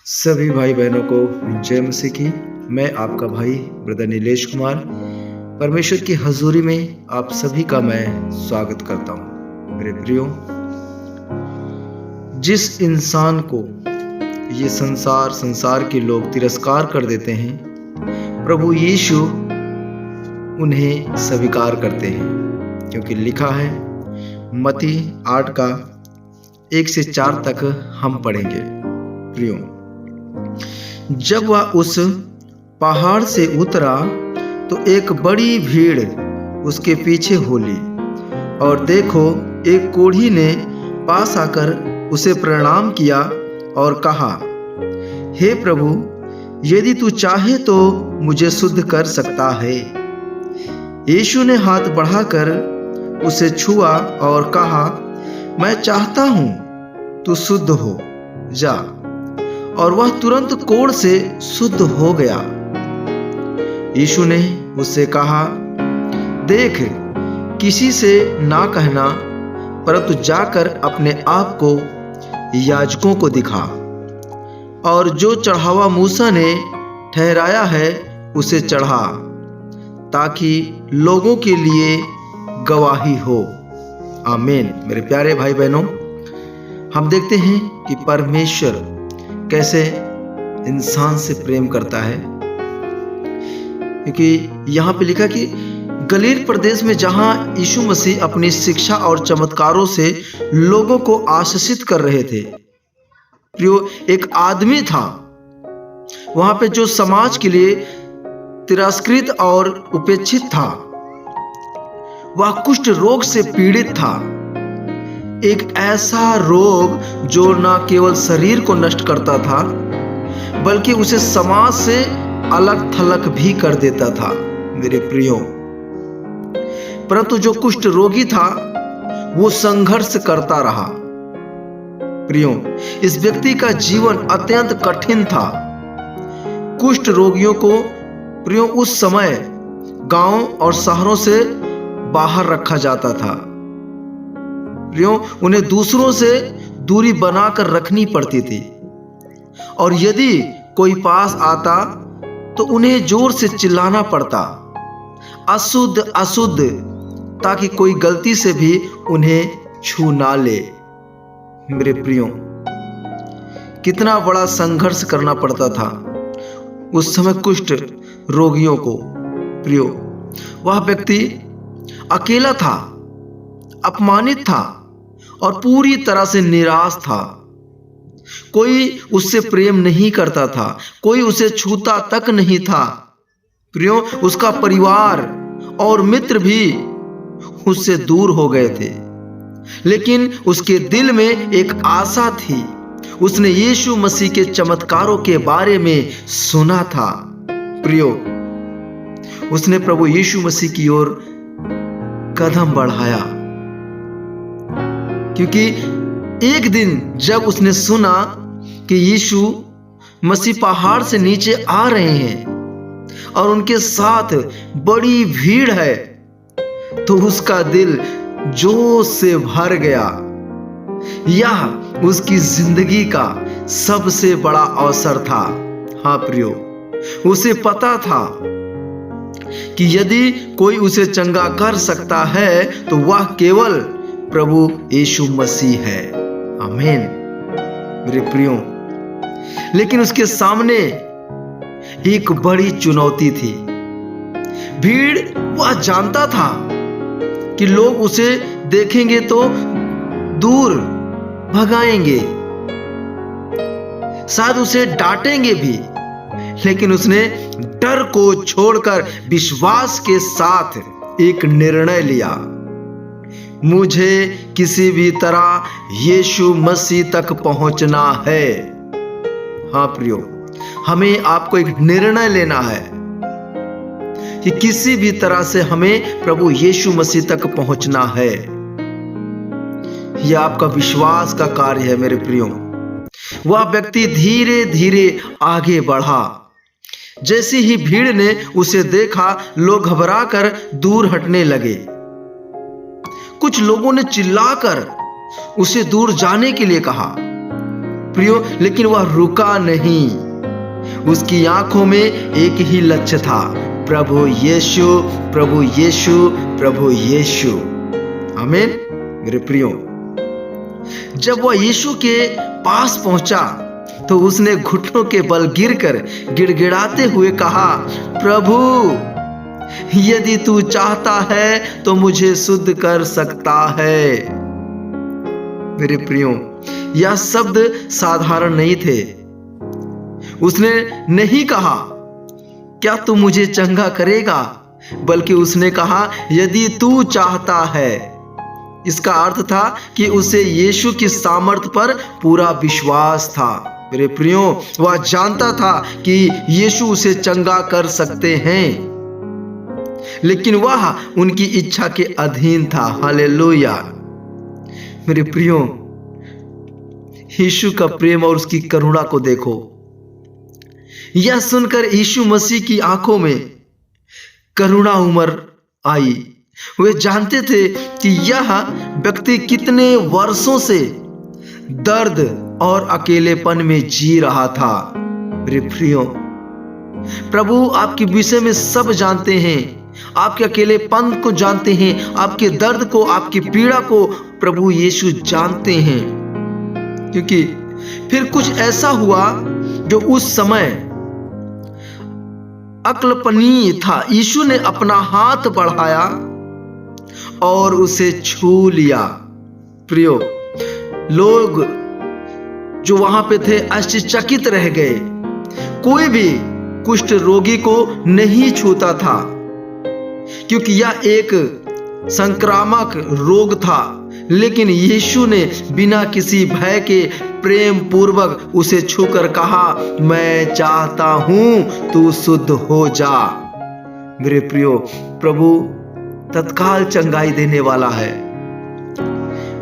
सभी भाई बहनों को जय मसीह की। मैं आपका भाई ब्रदर नीलेश कुमार परमेश्वर की हजूरी में आप सभी का मैं स्वागत करता हूँ। मेरे प्रियो, जिस इंसान को ये संसार के लोग तिरस्कार कर देते हैं, प्रभु यीशु उन्हें स्वीकार करते हैं, क्योंकि लिखा है मत्ती 8 का 1 से 4 तक हम पढ़ेंगे। प्रियो, जब वह उस पहाड़ से उतरा तो एक बड़ी भीड़ उसके पीछे हो ली, और देखो, एक कोढ़ी ने पास आकर उसे प्रणाम किया और कहा, हे प्रभु, यदि तू चाहे तो मुझे शुद्ध कर सकता है। यीशु ने हाथ बढ़ाकर उसे छुआ और कहा, मैं चाहता हूं, तू शुद्ध हो जा। और वह तुरंत कोढ़ से शुद्ध हो गया। यीशु ने उससे कहा, देख, किसी से ना कहना, परंतु जाकर अपने आप को याजकों को दिखा, और जो चढ़ावा मूसा ने ठहराया है उसे चढ़ा, ताकि लोगों के लिए गवाही हो। आमीन। मेरे प्यारे भाई बहनों, हम देखते हैं कि परमेश्वर कैसे इंसान से प्रेम करता है, क्योंकि यहाँ पे लिखा कि गलील प्रदेश में जहाँ यीशु मसीह अपनी शिक्षा और चमत्कारों से लोगों को आशीषित कर रहे थे, प्रियो, एक आदमी था वहां पे जो समाज के लिए तिरस्कृत और उपेक्षित था। वह कुष्ठ रोग से पीड़ित था, एक ऐसा रोग जो न केवल शरीर को नष्ट करता था बल्कि उसे समाज से अलग थलग भी कर देता था। मेरे प्रियो, परंतु जो कुष्ठ रोगी था वो संघर्ष करता रहा। प्रियो, इस व्यक्ति का जीवन अत्यंत कठिन था। कुष्ठ रोगियों को प्रियो उस समय गांव और शहरों से बाहर रखा जाता था। प्रियो, उन्हें दूसरों से दूरी बनाकर रखनी पड़ती थी, और यदि कोई पास आता तो उन्हें जोर से चिल्लाना पड़ता, अशुद्ध अशुद्ध, ताकि कोई गलती से भी उन्हें छू ना ले। मेरे प्रियो, कितना बड़ा संघर्ष करना पड़ता था उस समय कुष्ठ रोगियों को। प्रियो, वह व्यक्ति अकेला था, अपमानित था और पूरी तरह से निराश था। कोई उससे प्रेम नहीं करता था, कोई उसे छूता तक नहीं था। प्रियो, उसका परिवार और मित्र भी उससे दूर हो गए थे, लेकिन उसके दिल में एक आशा थी। उसने यीशु मसीह के चमत्कारों के बारे में सुना था। प्रियो, उसने प्रभु यीशु मसीह की ओर कदम बढ़ाया, क्योंकि एक दिन जब उसने सुना कि यीशु मसीह पहाड़ से नीचे आ रहे हैं और उनके साथ बड़ी भीड़ है, तो उसका दिल जोश से भर गया। यह उसकी जिंदगी का सबसे बड़ा अवसर था। हाँ प्रियो, उसे पता था कि यदि कोई उसे चंगा कर सकता है तो वह केवल प्रभु यीशु मसीह है। आमीन। मेरे प्रियो, लेकिन उसके सामने एक बड़ी चुनौती थी। भीड़, वह जानता था कि लोग उसे देखेंगे तो दूर भगाएंगे, शायद उसे डांटेंगे भी, लेकिन उसने डर को छोड़कर विश्वास के साथ एक निर्णय लिया, मुझे किसी भी तरह यीशु मसीह तक पहुंचना है। हाँ प्रियो, हमें आपको एक निर्णय लेना है कि किसी भी तरह से हमें प्रभु यीशु मसीह तक पहुंचना है। यह आपका विश्वास का कार्य है। मेरे प्रियो, वह व्यक्ति धीरे धीरे आगे बढ़ा। जैसे ही भीड़ ने उसे देखा, लोग घबराकर दूर हटने लगे। कुछ लोगों ने चिल्लाकर उसे दूर जाने के लिए कहा। प्रियो, लेकिन वह रुका नहीं। उसकी आंखों में एक ही लक्ष्य था, प्रभु यीशु, प्रभु यीशु, प्रभु यीशु। आमीन। मेरे प्रियो, जब वह यीशु के पास पहुंचा तो उसने घुटनों के बल गिरकर गिड़गिड़ाते हुए कहा, प्रभु यदि तू चाहता है तो मुझे शुद्ध कर सकता है। मेरे प्रियो, यह शब्द साधारण नहीं थे। उसने नहीं कहा क्या तू मुझे चंगा करेगा, बल्कि उसने कहा यदि तू चाहता है। इसका अर्थ था कि उसे यीशु की सामर्थ पर पूरा विश्वास था। मेरे प्रियो, वह जानता था कि यीशु उसे चंगा कर सकते हैं, लेकिन वह उनकी इच्छा के अधीन था। हालेलुया। मेरे प्रियो, यीशु का प्रेम और उसकी करुणा को देखो। यह सुनकर यीशु मसीह की आंखों में करुणा उमड़ आई। वे जानते थे कि यह व्यक्ति कितने वर्षों से दर्द और अकेलेपन में जी रहा था। मेरे प्रियो, प्रभु आपके विषय में सब जानते हैं। आपके अकेलेपन को जानते हैं, आपके दर्द को, आपकी पीड़ा को प्रभु यीशु जानते हैं। क्योंकि फिर कुछ ऐसा हुआ जो उस समय अकल्पनीय था। यीशु ने अपना हाथ बढ़ाया और उसे छू लिया। प्रियो, लोग जो वहां पे थे आश्चर्यचकित रह गए। कोई भी कुष्ठ रोगी को नहीं छूता था, क्योंकि यह एक संक्रामक रोग था। लेकिन यीशु ने बिना किसी भय के प्रेम पूर्वक उसे छूकर कहा, मैं चाहता हूं तू शुद्ध हो जा। मेरे प्रियो, प्रभु तत्काल चंगाई देने वाला है।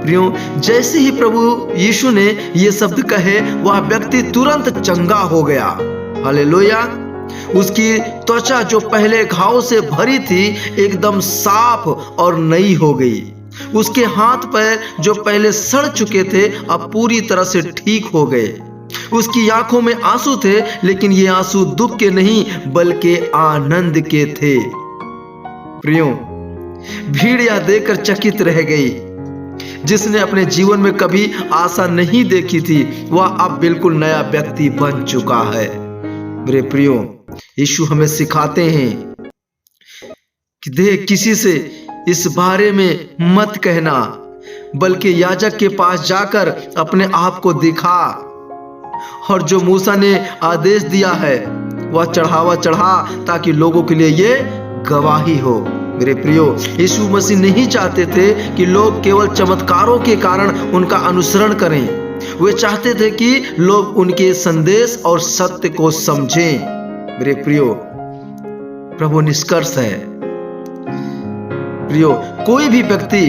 प्रियो, जैसे ही प्रभु यीशु ने ये शब्द कहे, वह व्यक्ति तुरंत चंगा हो गया। हालेलुया। उसकी त्वचा जो पहले घाव से भरी थी एकदम साफ और नई हो गई। उसके हाथ पैर जो पहले सड़ चुके थे अब पूरी तरह से ठीक हो गए। उसकी आंखों में आंसू थे, लेकिन ये आंसू दुख के नहीं बल्कि आनंद के थे। प्रियो, भीड़ यह देखकर चकित रह गई। जिसने अपने जीवन में कभी आशा नहीं देखी थी, वह अब बिल्कुल नया व्यक्ति बन चुका है। मेरे प्रियो, यीशु हमें सिखाते हैं कि देख, किसी से इस बारे में मत कहना, बल्कि याजक के पास जाकर अपने आप को दिखा और जो मूसा ने आदेश दिया है वह चढ़ावा चढ़ा, ताकि लोगों के लिए ये गवाही हो। मेरे प्रियो, यीशु मसीह नहीं चाहते थे कि लोग केवल चमत्कारों के कारण उनका अनुसरण करें। वे चाहते थे कि लोग उनके संदेश और सत्य को समझें। मेरे प्रियो, प्रभु निष्कर्ष है, प्रियो, कोई भी व्यक्ति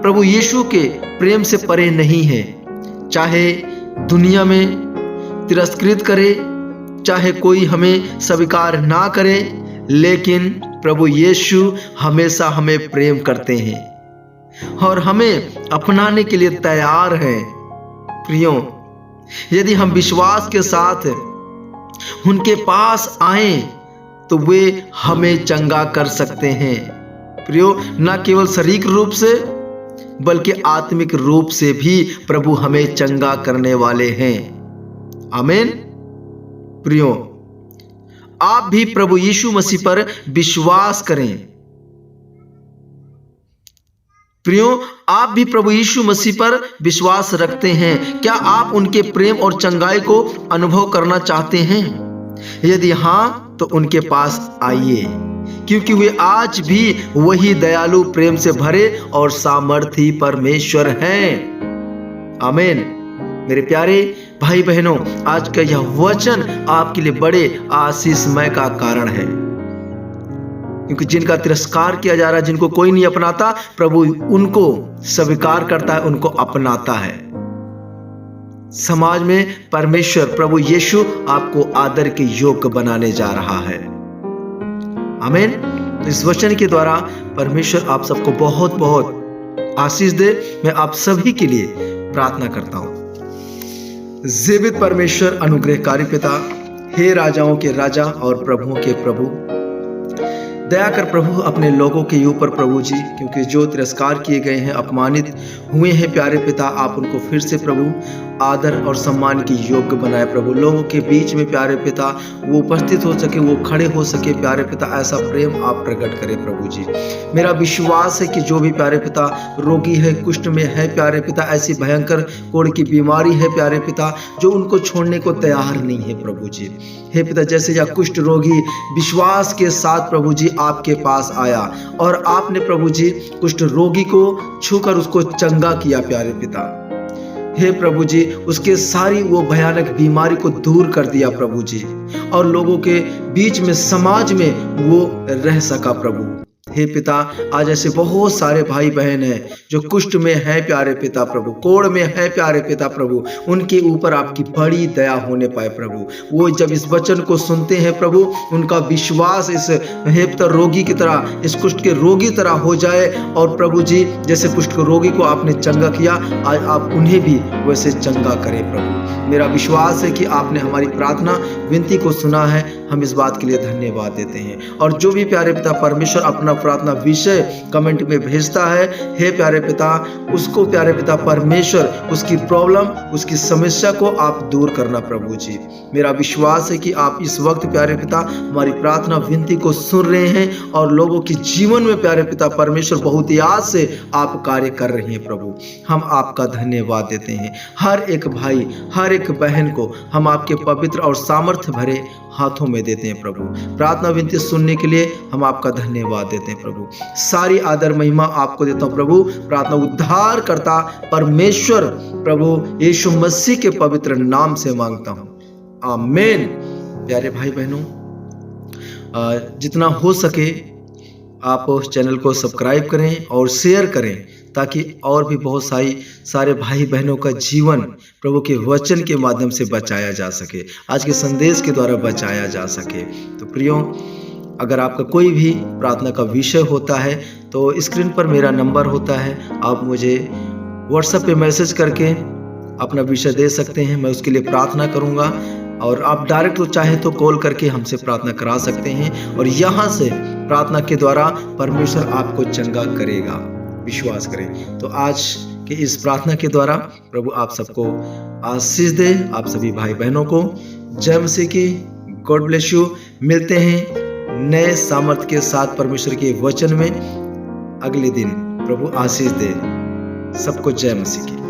प्रभु यीशु के प्रेम से परे नहीं है। चाहे दुनिया में तिरस्कृत करे, चाहे कोई हमें स्वीकार ना करे, लेकिन प्रभु यीशु हमेशा हमें प्रेम करते हैं और हमें अपनाने के लिए तैयार हैं। प्रियो, यदि हम विश्वास के साथ उनके पास आएं तो वे हमें चंगा कर सकते हैं। प्रियो, न केवल शारीरिक रूप से बल्कि आत्मिक रूप से भी प्रभु हमें चंगा करने वाले हैं। आमीन। प्रियो, आप भी प्रभु यीशु मसीह पर विश्वास करें। प्रियो, आप भी प्रभु यीशु मसीह पर विश्वास रखते हैं। क्या आप उनके प्रेम और चंगाई को अनुभव करना चाहते हैं? यदि हां, तो उनके पास आइए, क्योंकि वे आज भी वही दयालु, प्रेम से भरे और सामर्थी परमेश्वर हैं। आमीन। मेरे प्यारे भाई बहनों, आज का यह वचन आपके लिए बड़े आशीषमय का कारण है, क्योंकि जिनका तिरस्कार किया जा रहा है, जिनको कोई नहीं अपनाता, प्रभु उनको स्वीकार करता है, उनको अपनाता है। समाज में परमेश्वर प्रभु यीशु आपको आदर के योग्य बनाने जा रहा है। आमीन। तो इस वचन के द्वारा परमेश्वर आप सबको बहुत बहुत आशीष दे। मैं आप सभी के लिए प्रार्थना करता हूं। जीवित परमेश्वर, अनुग्रहकारी पिता, हे राजाओं के राजा और प्रभुओं के प्रभु, दया कर प्रभु अपने लोगों के ऊपर प्रभु जी, क्योंकि जो तिरस्कार किए गए हैं, अपमानित हुए हैं प्यारे पिता, आप उनको फिर से प्रभु आदर और सम्मान की योग्य बनाए प्रभु। लोगों के बीच में प्यारे पिता वो उपस्थित हो सके, वो खड़े हो सके प्यारे पिता, ऐसा प्रेम आप प्रकट करें प्रभु जी। मेरा विश्वास है कि जो भी प्यारे पिता रोगी है, कुष्ठ में है प्यारे पिता, ऐसी भयंकर कोढ़ की बीमारी है प्यारे पिता, जो उनको छोड़ने को तैयार नहीं है प्रभु जी। हे पिता, जैसे यह कुष्ठ रोगी विश्वास के साथ प्रभु जी आपके पास आया और आपने प्रभु जी कुष्ठ रोगी को छूकर उसको चंगा किया प्यारे पिता। हे प्रभु जी, उसके सारी वो भयानक बीमारी को दूर कर दिया प्रभु जी, और लोगों के बीच में, समाज में वो रह सका प्रभु। हे पिता, आज ऐसे बहुत सारे भाई बहन हैं जो कुष्ठ में है प्यारे पिता प्रभु, कोढ़ में है प्यारे पिता प्रभु, उनके ऊपर आपकी बड़ी दया होने पाए प्रभु। वो जब इस वचन को सुनते हैं प्रभु, उनका विश्वास इस हे पिता रोगी की तरह, इस कुष्ठ के रोगी तरह हो जाए, और प्रभु जी जैसे कुष्ठ के रोगी को आपने चंगा किया, आज आप उन्हें भी वैसे चंगा करें प्रभु। मेरा विश्वास है कि आपने हमारी प्रार्थना विनती को सुना है, हम इस बात के लिए धन्यवाद देते हैं। और जो भी प्यारे पिता परमेश्वर अपना प्रार्थना विषय कमेंट में भेजता है, हे प्यारे पिता, उसको प्यारे पिता परमेश्वर उसकी प्रॉब्लम, उसकी समस्या को आप दूर करना प्रभु जी। मेरा विश्वास है कि आप इस वक्त प्यारे पिता हमारी प्रार्थना विनती को सुन रहे हैं, और लोगों के जीवन में प्यारे पिता परमेश्वर बहुत याद से आप कार्य कर रहे हैं प्रभु। हम आपका धन्यवाद देते हैं। हर एक भाई, हर एक बहन को हम आपके पवित्र और सामर्थ्य भरे हाथों में देते हैं प्रभु। प्रार्थना विनती सुनने के लिए हम आपका धन्यवाद देते हैं प्रभु। सारी आदर महिमा आपको देता हूं प्रभु। प्रार्थना उद्धार करता परमेश्वर प्रभु यीशु मसीह के पवित्र नाम से मांगता हूं, आमीन। प्यारे भाई बहनों, जितना हो सके आप चैनल को सब्सक्राइब करें और शेयर करें, ताकि और भी बहुत सारे भाई बहनों का जीवन प्रभु के वचन के माध्यम से बचाया जा सके, आज के संदेश के द्वारा बचाया जा सके। तो प्रियो, अगर आपका कोई भी प्रार्थना का विषय होता है तो स्क्रीन पर मेरा नंबर होता है, आप मुझे व्हाट्सएप पे मैसेज करके अपना विषय दे सकते हैं, मैं उसके लिए प्रार्थना करूंगा। और आप डायरेक्ट चाहे तो कॉल करके हमसे प्रार्थना करा सकते हैं, और यहाँ से प्रार्थना के द्वारा परमेश्वर आपको चंगा करेगा, विश्वास करें। तो आज के इस प्रार्थना के द्वारा प्रभु आप सबको आशीष दे, आप सभी भाई बहनों को जय मसीह की। God bless you. मिलते हैं नए सामर्थ्य के साथ परमेश्वर के वचन में अगले दिन। प्रभु आशीष दे सबको। जय मसीह की।